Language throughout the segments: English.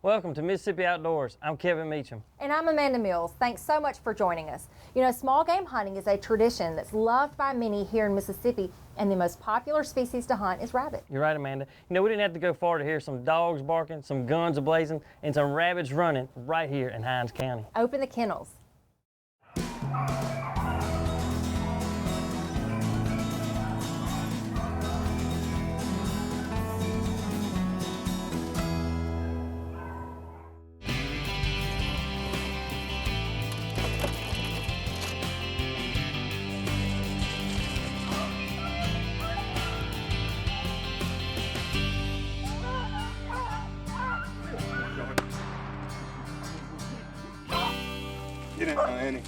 Welcome to Mississippi Outdoors. I'm Kevin Meacham. And I'm Amanda Mills. Thanks so much for joining us. You know, small game hunting is a tradition that's loved by many here in Mississippi, and the most popular species to hunt is rabbit. You're right, Amanda. You know, we didn't have to go far to hear some dogs barking, some guns a-blazing, and some rabbits running right here in Hinds County. Open the kennels. Get in there, Annie.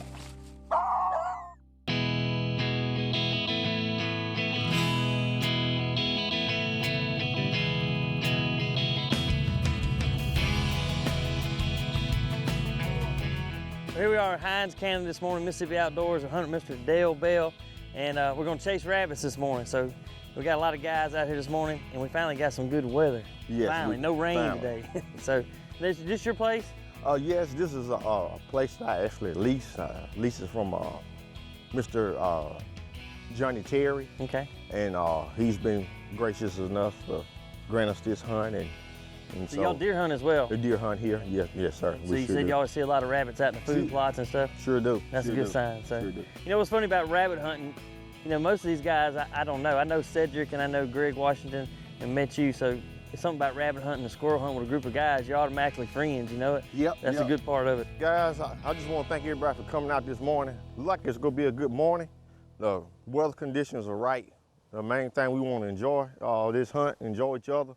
Here we are in Hinds County this morning, Mississippi Outdoors, with hunter Mr. Dale Bell, and we're going to chase rabbits this morning. So we got a lot of guys out here this morning, and we finally got some good weather. Yes, finally, no rain today. So is this your place? Yes, this is a place that I actually lease. Lease is from Mr. Johnny Terry. Okay. And he's been gracious enough to grant us this hunt. And so y'all deer hunt as well? The deer hunt here, yes sir. So you said you always see a lot of rabbits out in the food plots and stuff? Sure do. That's sure a good do. sign. So, Sure do. You know what's funny about rabbit hunting? You know, most of these guys, I don't know. I know Cedric and I know Greg Washington and met you, so it's something about rabbit hunting and squirrel hunting with a group of guys. You're automatically friends, you know it? Yep. That's a good part of it. Guys, I just want to thank everybody for coming out this morning. Looks like it's going to be a good morning. The weather conditions are right. The main thing we want to enjoy this hunt, enjoy each other.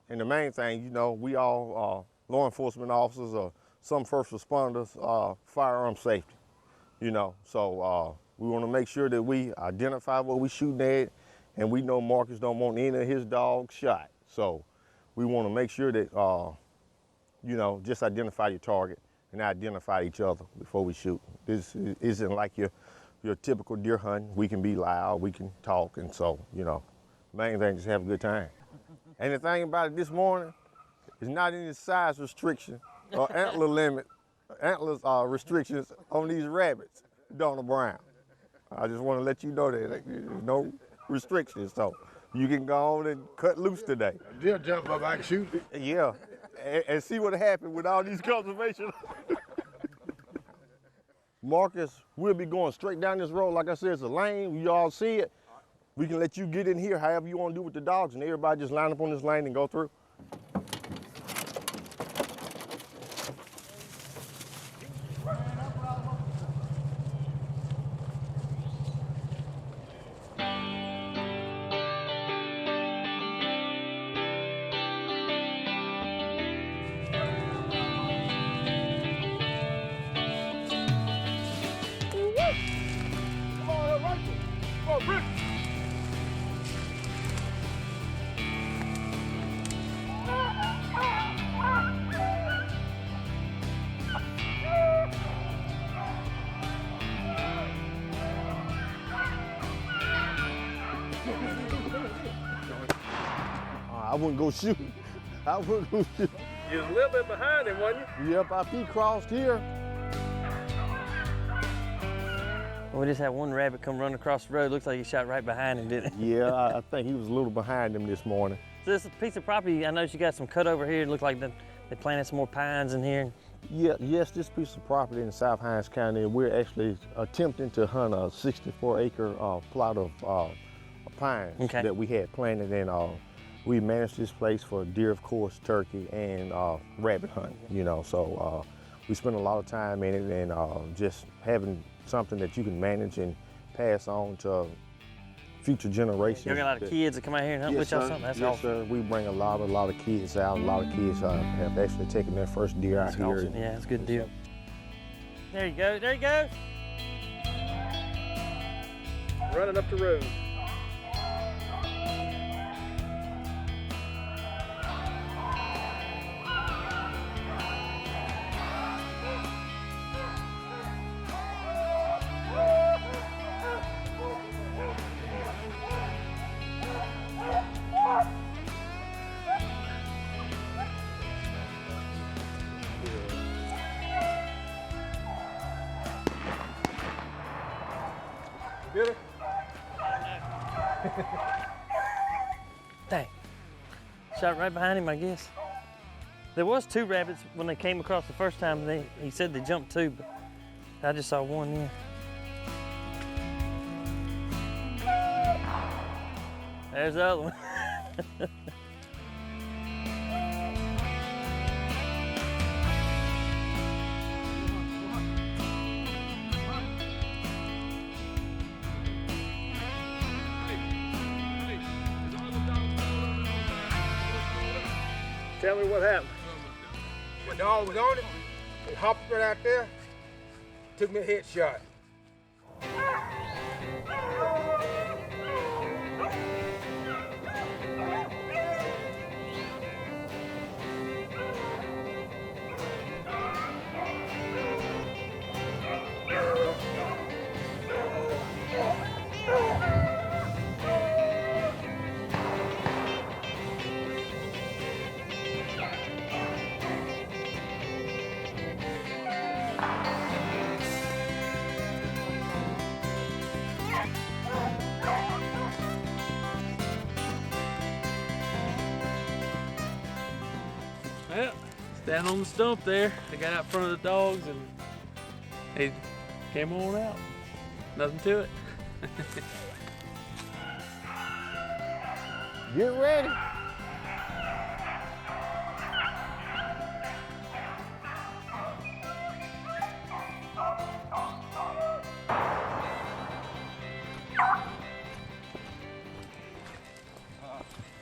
And the main thing, you know, we all law enforcement officers or some first responders, firearm safety, you know. So we want to make sure that we identify what we shooting at, and we know Marcus don't want any of his dogs shot. So we want to make sure that, you know, just identify your target and identify each other before we shoot. This isn't like your typical deer hunt. We can be loud, we can talk, and so, you know, main thing is have a good time. And the thing about it this morning is not any size restriction or antler limit, antlers restrictions on these rabbits, Donald Brown. I just want to let you know that there's no restrictions, so you can go on and cut loose today. Deer jump up, I can shoot it. Yeah, and see what happened with all these conservation. Marcus, we'll be going straight down this road. Like I said, it's a lane, you all see it. We can let you get in here however you want to do with the dogs, and everybody just line up on this lane and go through. I wouldn't go shoot. I wouldn't go shoot. You was a little bit behind him, wasn't you? Yep, after he crossed here. Well, we just had one rabbit come run across the road. Looks like he shot right behind him, didn't it? Yeah, I think he was a little behind him this morning. So this piece of property, I noticed you got some cut over here. It looked like they planted some more pines in here. Yeah, yes, this piece of property in South Hinds County, we're actually attempting to hunt a 64-acre plot of pines that we had planted, and we managed this place for deer, of course, turkey, and rabbit hunting, you know. So we spent a lot of time in it, and just having something that you can manage and pass on to future generations. You got a lot of kids that come out here and hunt with y'all something? That's yes, awesome. sir. We bring a lot of kids out. A lot of kids have actually taken their first deer out here. Awesome. Yeah, it's a good deal. There you go. There he goes. Running up the road. Get it? Dang. Shot right behind him, I guess. There was 2 rabbits when they came across the first time. He said they jumped 2, but I just saw 1 then. There's the other one. Tell me what happened. The dog was on it. It hopped right out there. Took me a headshot. Well, standing on the stump there, they got out in front of the dogs and they came on out. Nothing to it. Get ready.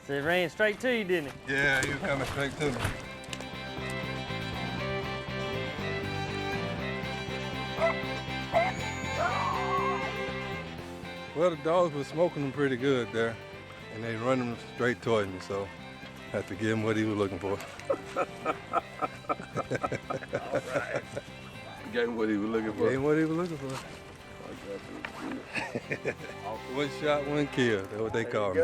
So it ran straight to you, didn't it? Yeah, he was coming straight to me. Well, the dogs were smoking them pretty good there, and they run them straight towards me, so I had to give him what he was looking for. All right. Gave him what he was looking for. Gave him what he was looking for. One shot, one kill. That's what they call me.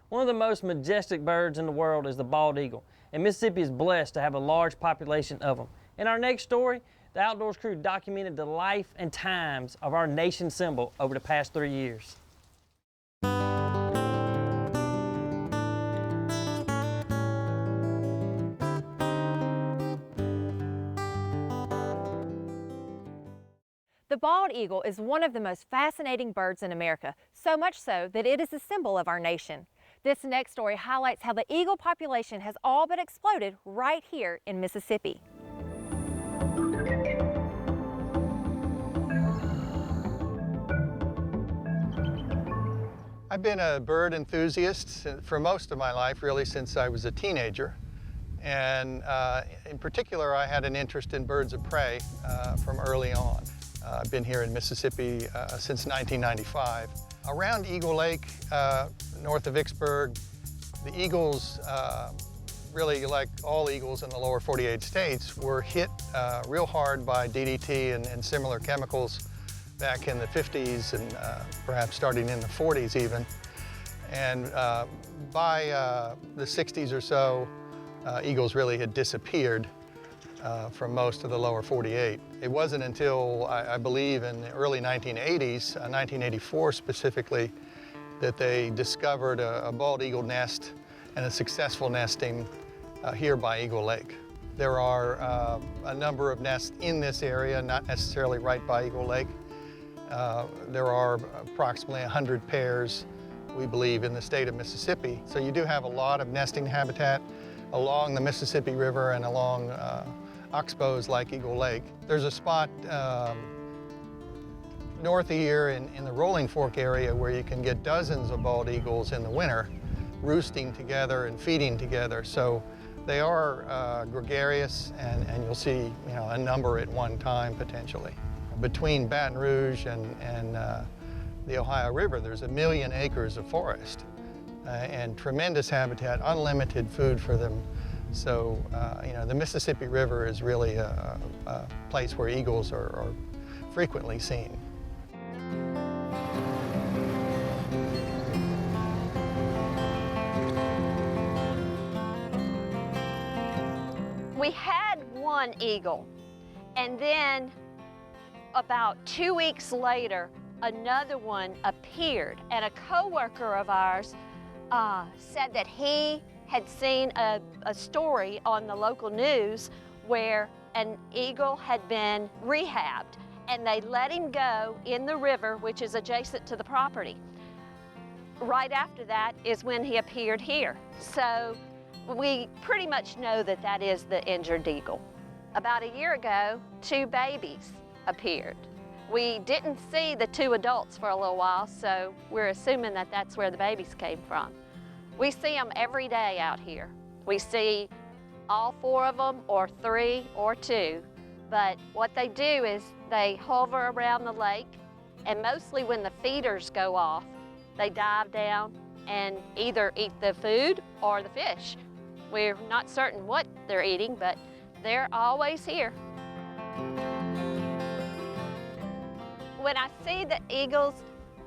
One of the most majestic birds in the world is the bald eagle, and Mississippi is blessed to have a large population of them. In our next story, the Outdoors crew documented the life and times of our nation symbol over the past 3 years. The bald eagle is one of the most fascinating birds in America, so much so that it is a symbol of our nation. This next story highlights how the eagle population has all but exploded right here in Mississippi. I've been a bird enthusiast for most of my life, really since I was a teenager. And in particular, I had an interest in birds of prey from early on. I've been here in Mississippi since 1995. Around Eagle Lake, north of Vicksburg, the eagles, really like all eagles in the lower 48 states, were hit real hard by DDT and similar chemicals back in the 50s and perhaps starting in the 40s even. And by the 60s or so, eagles really had disappeared from most of the lower 48. It wasn't until, I believe, in the early 1980s, 1984 specifically, that they discovered a bald eagle nest and a successful nesting here by Eagle Lake. There are a number of nests in this area, not necessarily right by Eagle Lake. There are approximately 100 pairs, we believe, in the state of Mississippi. So you do have a lot of nesting habitat along the Mississippi River and along oxbows like Eagle Lake. There's a spot north of here in the Rolling Fork area where you can get dozens of bald eagles in the winter roosting together and feeding together. So they are gregarious, and you'll see a number at one time potentially. Between Baton Rouge and the Ohio River, there's 1 million acres of forest. and tremendous habitat, unlimited food for them. So, you know, the Mississippi River is really a place where eagles are frequently seen. We had one eagle, and then about 2 weeks later, another one appeared, and a coworker of ours said that he had seen a story on the local news where an eagle had been rehabbed, and they let him go in the river, which is adjacent to the property. Right after that is when he appeared here. So we pretty much know that that is the injured eagle. About a year ago, 2 babies appeared. We didn't see the 2 adults for a little while, so we're assuming that that's where the babies came from. We see them every day out here. We see all 4 of them, or 3, or 2. But what they do is they hover around the lake, and mostly when the feeders go off, they dive down and either eat the food or the fish. We're not certain what they're eating, but they're always here. When I see the eagles,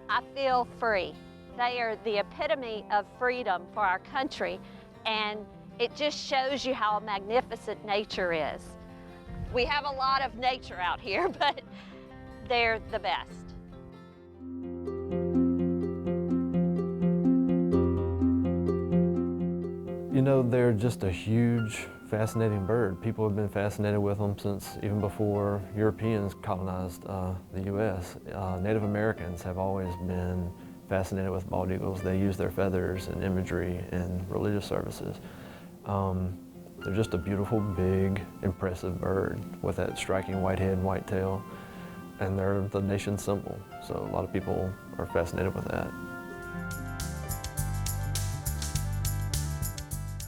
I feel free. They are the epitome of freedom for our country, and it just shows you how magnificent nature is. We have a lot of nature out here, but they're the best. You know, they're just a huge, fascinating bird. People have been fascinated with them since even before Europeans colonized the U.S. Native Americans have always been fascinated with bald eagles. They use their feathers in imagery in religious services. They're just a beautiful, big, impressive bird with that striking white head and white tail, and they're the nation's symbol. So a lot of people are fascinated with that.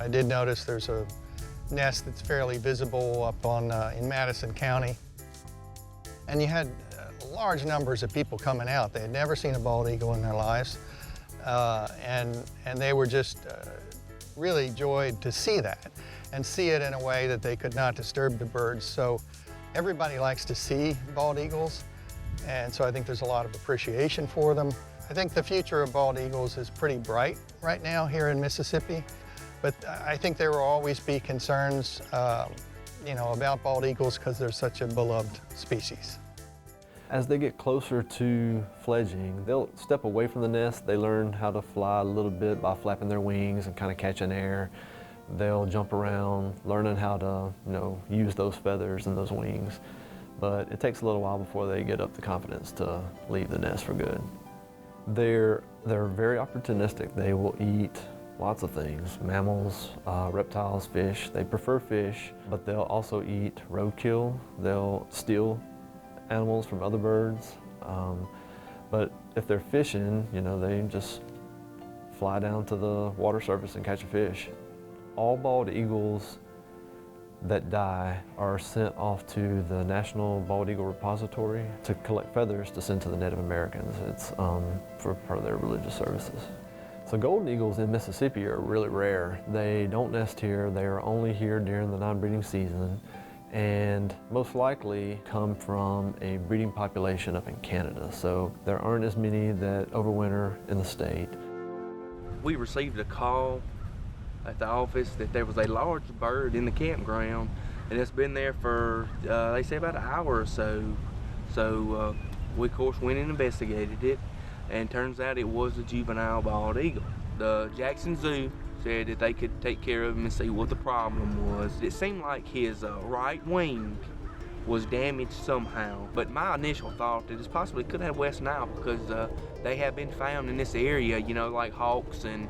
I did notice there's a nest that's fairly visible up on in Madison County. And you had large numbers of people coming out. They had never seen a bald eagle in their lives. And they were just really joyed to see that and see it in a way that they could not disturb the birds. So everybody likes to see bald eagles. And so I think there's a lot of appreciation for them. I think the future of bald eagles is pretty bright right now here in Mississippi. But I think there will always be concerns, you know, about bald eagles because they're such a beloved species. As they get closer to fledging, they'll step away from the nest. They learn how to fly a little bit by flapping their wings and kind of catching air. They'll jump around, learning how to, you know, use those feathers and those wings. But it takes a little while before they get up the confidence to leave the nest for good. They're very opportunistic. They will eat lots of things, mammals, reptiles, fish. They prefer fish, but they'll also eat roadkill. They'll steal animals from other birds. But if they're fishing, you know, they just fly down to the water surface and catch a fish. All bald eagles that die are sent off to the National Bald Eagle Repository to collect feathers to send to the Native Americans. It's for part of their religious services. So golden eagles in Mississippi are really rare. They don't nest here. They are only here during the non-breeding season, and most likely come from a breeding population up in Canada. So there aren't as many that overwinter in the state. We received a call at the office that there was a large bird in the campground, and it's been there for, they say, about an hour or so. So we, of course, went and investigated it, and turns out it was a juvenile bald eagle. The Jackson Zoo said that they could take care of him and see what the problem was. It seemed like his right wing was damaged somehow, but my initial thought that it's possibly could have West Nile because they have been found in this area, you know, like hawks and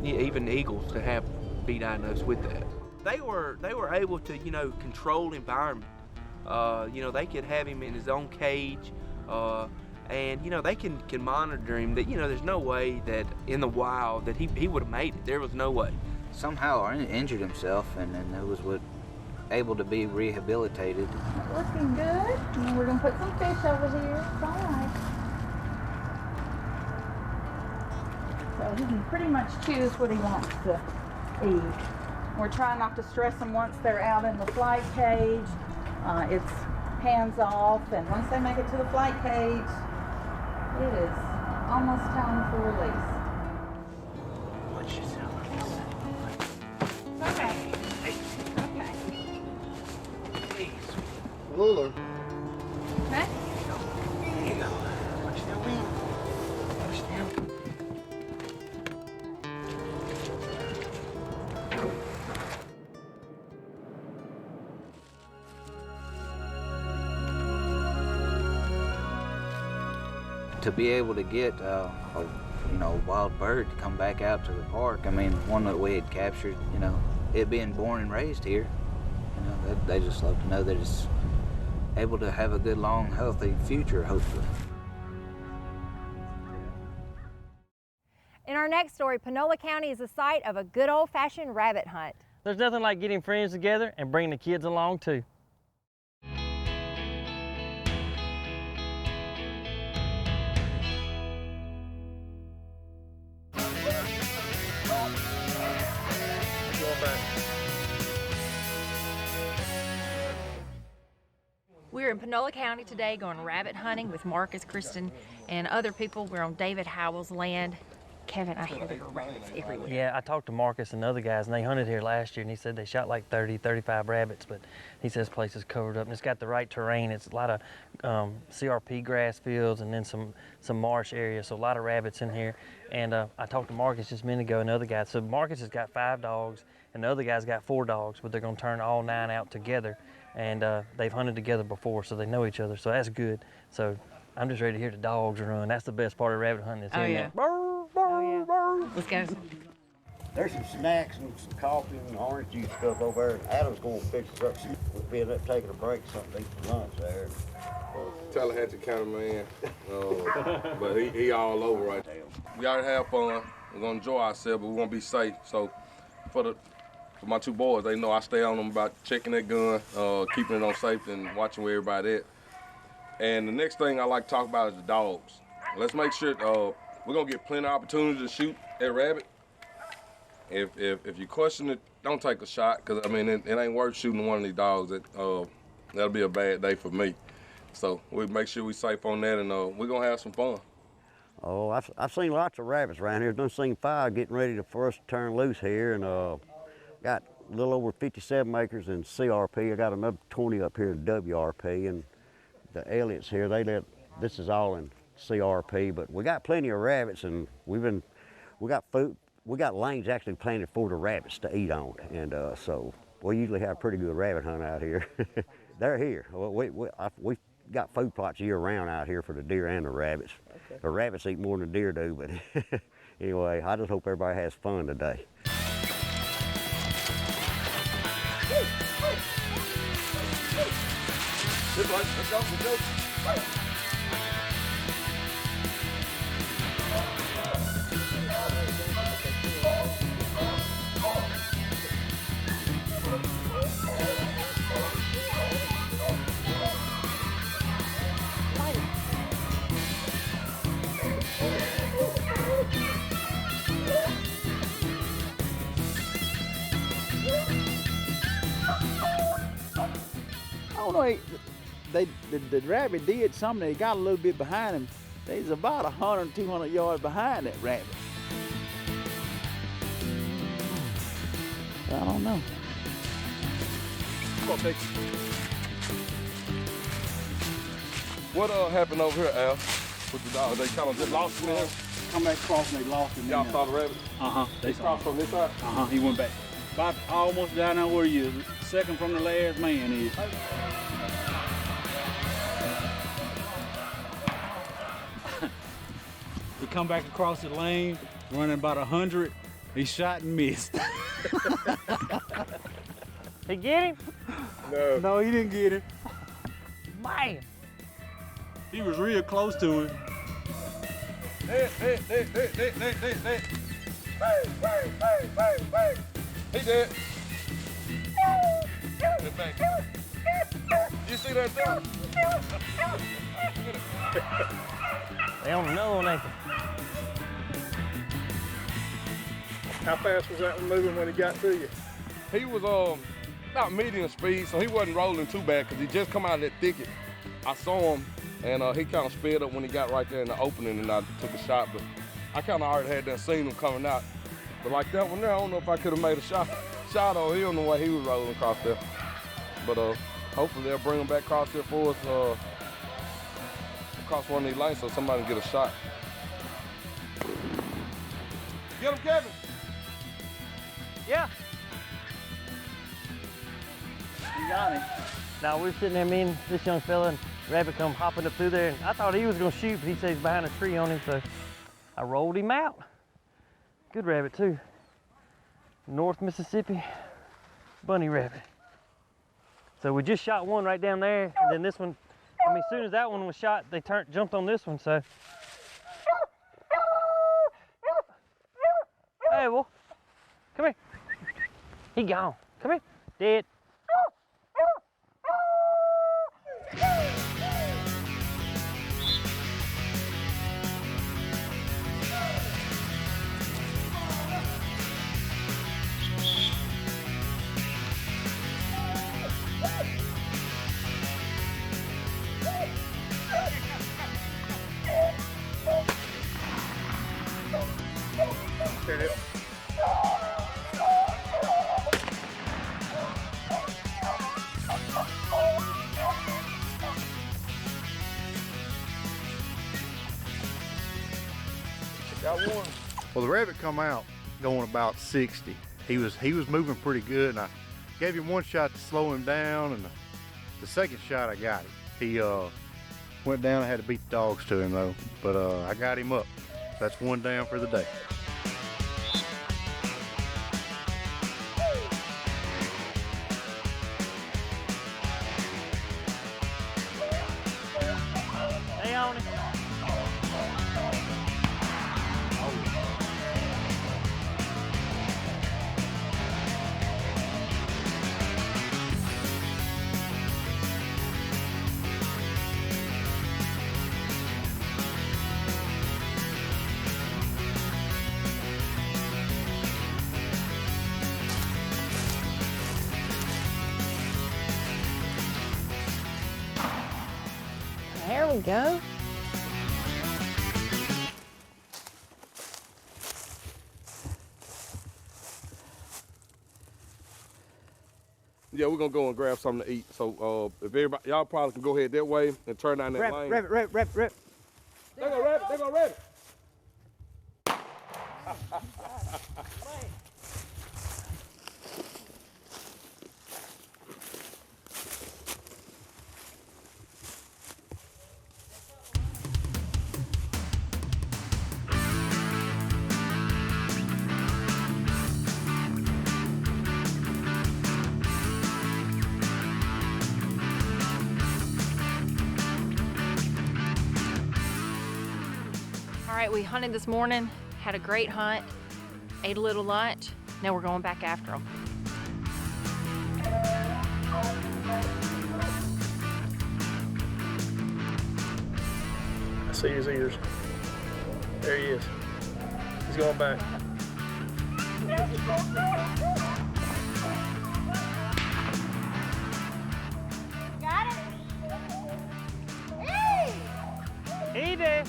even eagles to have be diagnosed with that. They were able to, you know, control environment. You know, they could have him in his own cage. And, you know, they can monitor him. That, you know, there's no way that in the wild that he would have made it. There was no way. Somehow injured himself, and then it was able to be rehabilitated. Looking good. And we're going to put some fish over here. It's all right. So so he can pretty much choose what he wants to eat. We're trying not to stress them once they're out in the flight cage. It's hands off, and once they make it to the flight cage, it is almost time for release. Okay. Okay. Lula. Okay. To be able to get a wild bird to come back out to the park, I mean, one that we had captured, it being born and raised here, they just love to know that it's able to have a good, long, healthy future, hopefully. In our next story, Panola County is the site of a good old-fashioned rabbit hunt. There's nothing like getting friends together and bringing the kids along too. We're in Panola County today going rabbit hunting with Marcus, Kristen, and other people. We're on David Howell's land. Kevin, I hear there are rabbits everywhere. Yeah, I talked to Marcus and other guys, and they hunted here last year, and he said they shot like 30, 35 rabbits, but he says this place is covered up, and it's got the right terrain. It's a lot of CRP grass fields and then some marsh areas, so a lot of rabbits in here. And I talked to Marcus just a minute ago and other guys. So Marcus has got 5 dogs, and the other guy's got 4 dogs, but they're going to turn all 9 out together. And they've hunted together before, so they know each other, so that's good. So I'm just ready to hear the dogs run. That's the best part of rabbit hunting. Is hearing that. Oh, yeah. Let's go. There's some snacks and some coffee and orange juice stuff over there. Adam's going to fix us up. We'll be up taking a break, something to eat for lunch there. Tallahatchie County man, but he all over right there. We already have fun. We're gonna enjoy ourselves, but we're gonna be safe. So for my 2 boys, they know I stay on them about checking that gun, keeping it on safety and watching where everybody at. And the next thing I like to talk about is the dogs. Let's make sure we're gonna get plenty of opportunities to shoot at rabbit. If you question it, don't take a shot, cause I mean it ain't worth shooting one of these dogs. That'll be a bad day for me. So we make sure we're safe on that, and we're gonna have some fun. Oh, I've seen lots of rabbits around here. Done seen 5 getting ready for us to turn loose here, and got a little over 57 acres in CRP. I got another 20 up here in WRP, and the Elliots here, this is all in CRP, but we got plenty of rabbits, and we got food. We got lanes actually planted for the rabbits to eat on, and so we usually have a pretty good rabbit hunt out here. They're here. We got food plots year round out here for the deer and the rabbits. Okay. The rabbits eat more than the deer do, but anyway, I just hope everybody has fun today. Good one. Let's go. Let's go. I don't know, the rabbit did something. They got a little bit behind him. They's about 100, 200 yards behind that rabbit. I don't know. Come on, take it. What happened over here, Al, with the dog? They kind of just lost him in here? Come back across and they lost him. Y'all saw the rabbit? Uh-huh. They crossed from this side? Uh-huh, he went back. About almost down there where you second from the last man is. He come back across the lane, running about 100. He shot and missed. He get him? No. No, he didn't get him. Man. He was real close to him. There. He did. You see that thing? They on another one, ain't they? How fast was that one moving when he got to you? He was not medium speed, so he wasn't rolling too bad because he just come out of that thicket. I saw him, and he kind of sped up when he got right there in the opening, and I took a shot, but I kind of already had seen him coming out. But like that one there, I don't know if I could have made a shot on him the way he was rolling across there. But hopefully they'll bring him back across there for us, across one of these lanes so somebody can get a shot. Get him, Kevin. Yeah. You got him. Now we're sitting there, me and this young fella, and rabbit come hopping up through there, and I thought he was gonna shoot, but he said he's behind a tree on him, so I rolled him out. Good rabbit too. North Mississippi bunny rabbit. So we just shot one right down there, and then this one, I mean, as soon as that one was shot, they jumped on this one, so. Hey, well, come here. He gone. Come here. Dead. Got one. Well, the rabbit come out going about 60. He was moving pretty good, and I gave him one shot to slow him down, and the second shot I got him. He went down. I had to beat the dogs to him though, but I got him up. That's one down for the day. Stay on it. There we go. Yeah, we're gonna go and grab something to eat. So if everybody, y'all probably can go ahead that way and turn down that lane. Rabbit. They go rabbit. They go rabbit. All right, we hunted this morning, had a great hunt, ate a little lunch. Now we're going back after them. I see his ears. There he is. He's going back. Got it? He did.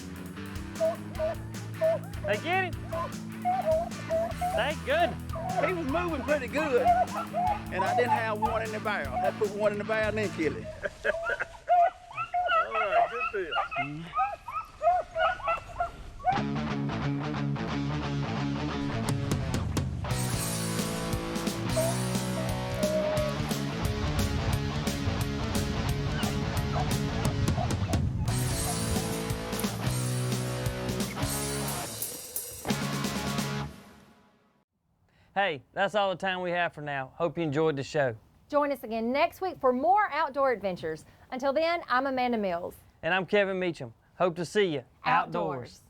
They get him. Thank goodness. He was moving pretty good, and I didn't have one in the barrel. I had to put one in the barrel and then kill it. All right, good deal. Hey, that's all the time we have for now. Hope you enjoyed the show. Join us again next week for more outdoor adventures. Until then, I'm Amanda Mills. And I'm Kevin Meacham. Hope to see you outdoors.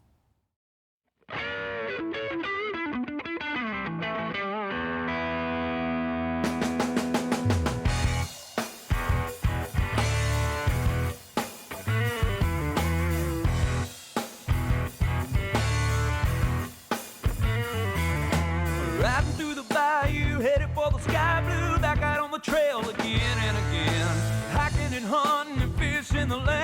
in the land.